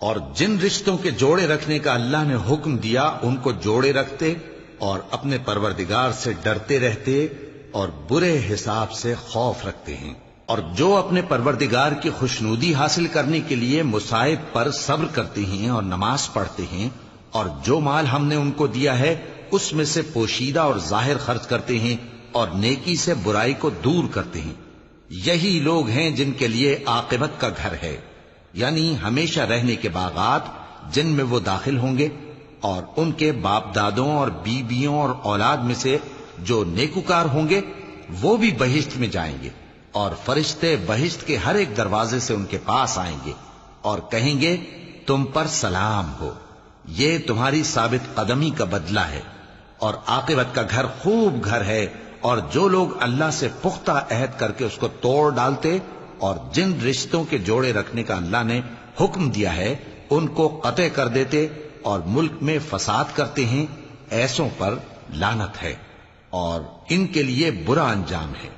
اور جن رشتوں کے جوڑے رکھنے کا اللہ نے حکم دیا ان کو جوڑے رکھتے اور اپنے پروردگار سے ڈرتے رہتے اور برے حساب سے خوف رکھتے ہیں، اور جو اپنے پروردگار کی خوشنودی حاصل کرنے کے لیے مصائب پر صبر کرتے ہیں اور نماز پڑھتے ہیں، اور جو مال ہم نے ان کو دیا ہے اس میں سے پوشیدہ اور ظاہر خرچ کرتے ہیں اور نیکی سے برائی کو دور کرتے ہیں، یہی لوگ ہیں جن کے لیے عاقبت کا گھر ہے، یعنی ہمیشہ رہنے کے باغات جن میں وہ داخل ہوں گے، اور ان کے باپ دادوں اور بیویوں اور اولاد میں سے جو نیکوکار ہوں گے وہ بھی بہشت میں جائیں گے، اور فرشتے بہشت کے ہر ایک دروازے سے ان کے پاس آئیں گے اور کہیں گے تم پر سلام ہو، یہ تمہاری ثابت قدمی کا بدلہ ہے، اور عاقبت کا گھر خوب گھر ہے۔ اور جو لوگ اللہ سے پختہ عہد کر کے اس کو توڑ ڈالتے اور جن رشتوں کے جوڑے رکھنے کا اللہ نے حکم دیا ہے ان کو قطع کر دیتے اور ملک میں فساد کرتے ہیں، ایسوں پر لعنت ہے اور ان کے لیے برا انجام ہے۔